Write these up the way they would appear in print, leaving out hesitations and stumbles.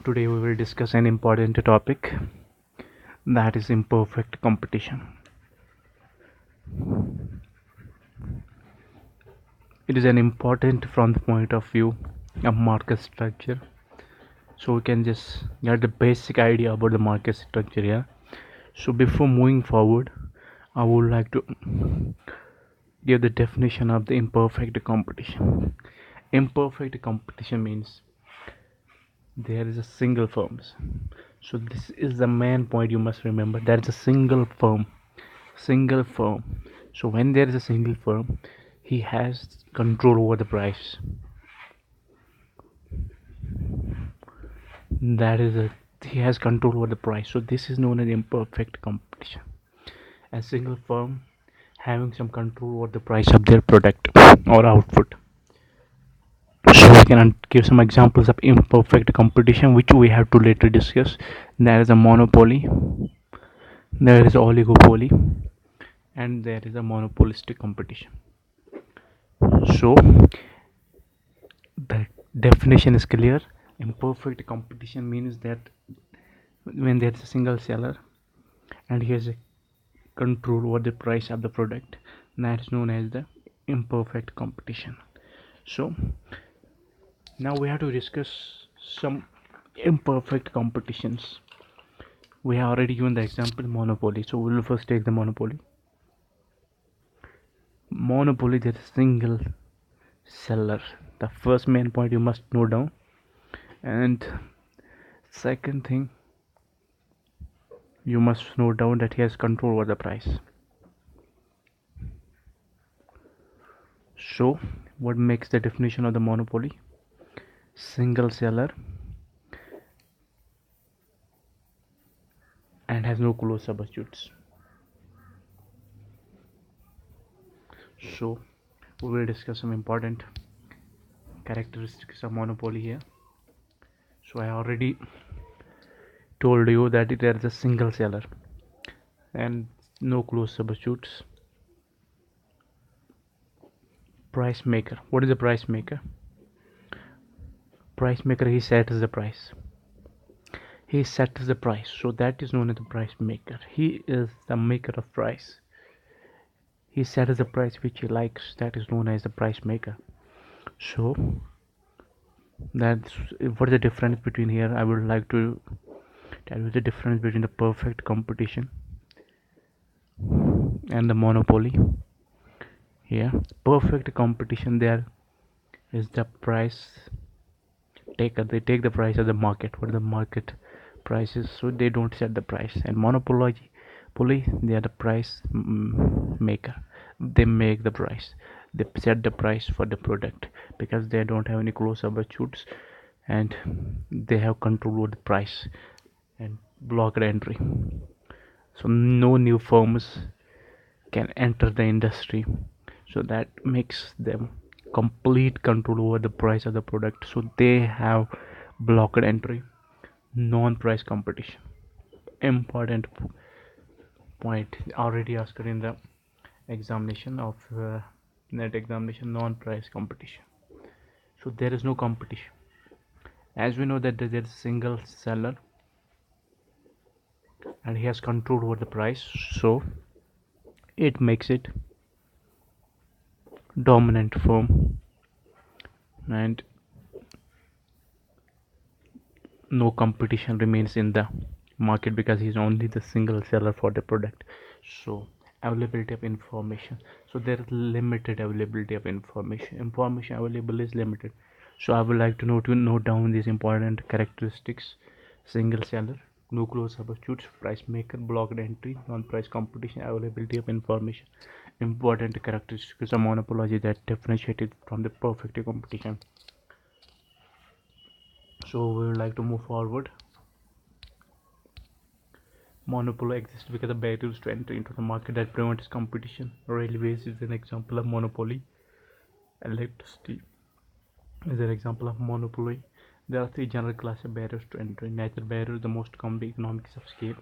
Today we will discuss an important topic, that is imperfect competition. It is an important from the point of view of market structure. So we can just get the basic idea about the market structure here. So before moving forward, I would like to give the definition of the imperfect competition. Imperfect competition means there is a single firms. So this is the main point you must remember. There is a single firm. So when there is a single firm, he has control over the price. That is a He has control over the price. So this is known as imperfect competition. A single firm having some control over the price of their product or output. So we can give some examples of imperfect competition which we have to later discuss. There is a monopoly, there is oligopoly, and there is a monopolistic competition. So the definition is clear. Imperfect competition means that when there is a single seller and he has a control over the price of the product, that is known as the imperfect competition. So now we have to discuss some imperfect competitions. We have already given the example monopoly, so we will first take the monopoly. Monopoly, there is a single seller. The first main point you must note down. And second thing, you must note down that he has control over the price. So what makes the definition of the monopoly? Single seller and has no close substitutes. So we will discuss some important characteristics of monopoly here. So I already told you that there is a single seller and no close substitutes. Price maker. What is a price maker? Price maker, he sets the price. He sets the price. So that is known as the price maker. He is the maker of price. He sets the price which he likes. That is known as the price maker. So that's what is the difference between here. I would like to tell you the difference between the perfect competition and the monopoly. Here, perfect competition, there is the price taker. They take the price of the market, what the market price is, so they don't set the price. And monopoly, they are the price maker. They make the price. They set the price for the product because they don't have any close substitutes and they have control over the price and blocked entry. So no new firms can enter the industry. So that makes them complete control over the price of the product. So they have blocked entry, non-price competition. Important point already asked in the examination of net examination, non-price competition. So there is no competition. As we know that there is a single seller and he has control over the price, so it makes it dominant firm and no competition remains in the market because he's only the single seller for the product. So availability of information, so there is limited availability of information available is limited. So I would like to note down these important characteristics: single seller, no close substitutes, price maker, blocked entry, non-price competition, availability of information. Important characteristics of monopoly that differentiated from the perfect competition. So we would like to move forward. Monopoly exists because the barriers to entry into the market that prevents competition. Railways is an example of monopoly. Electricity is an example of monopoly. There are three general classes of barriers to entry. Natural barriers, the most common, economics of scale.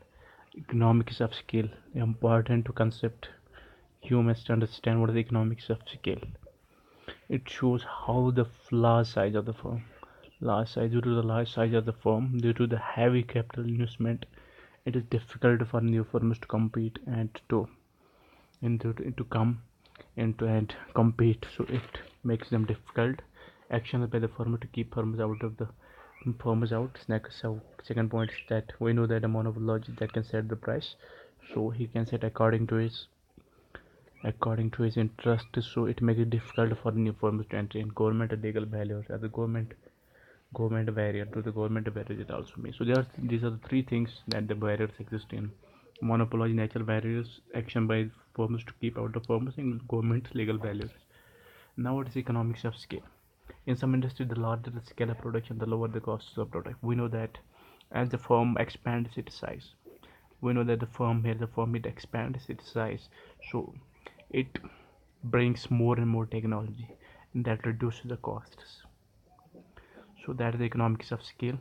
Economics of scale, important to concept. You must understand what is the economics of scale. It shows how the large size of the firm, Large size Due to the large size of the firm, due to the heavy capital investment, it is difficult for new firms to compete and to come into and compete. So it makes them difficult. Actions by the firm to keep firms out of the firms out. Second point is that we know that a monopoly that can set the price, so he can set according to his interest. So it makes it difficult for new firms to enter in. Government legal barriers are the government barrier to the government barrier it also means. So these are the three things that the barriers exist in: monopoly, natural barriers, action by firms to keep out the firms, and government legal barriers. Now what is economics of scale? In some industries, the larger the scale of production, the lower the costs of product. We know that as the firm expands its size, we know that the firm it expands its size, so it brings more and more technology, and that reduces the costs. So that is the economics of scale.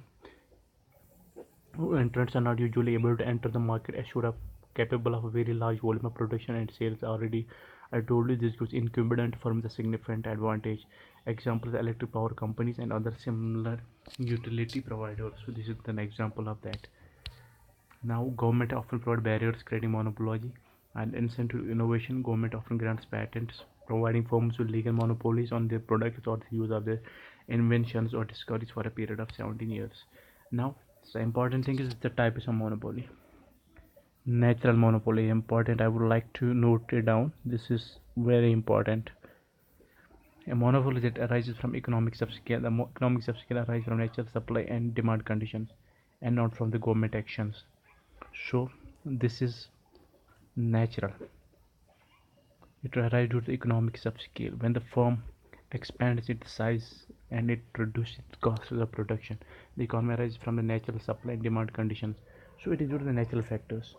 Entrants are not usually able to enter the market assured of capable of a very large volume of production and sales already. I told you this gives incumbent firms a significant advantage. Examples: electric power companies and other similar utility providers. So this is an example of that. Now government often provide barriers creating monopoly and incentive innovation. Government often grants patents, providing firms with legal monopolies on their products or the use of their inventions or discoveries for a period of 17 years. Now the important thing is the types of monopoly. Natural monopoly important. I would like to note it down. This is very important. A monopoly that arises from economics of scale. The economics of scale arise from natural supply and demand conditions, and not from the government actions. So this is natural. It arises due to the economics of scale. When the firm expands its size and it reduces its cost of production, the economy arises from the natural supply and demand conditions. So it is due to the natural factors.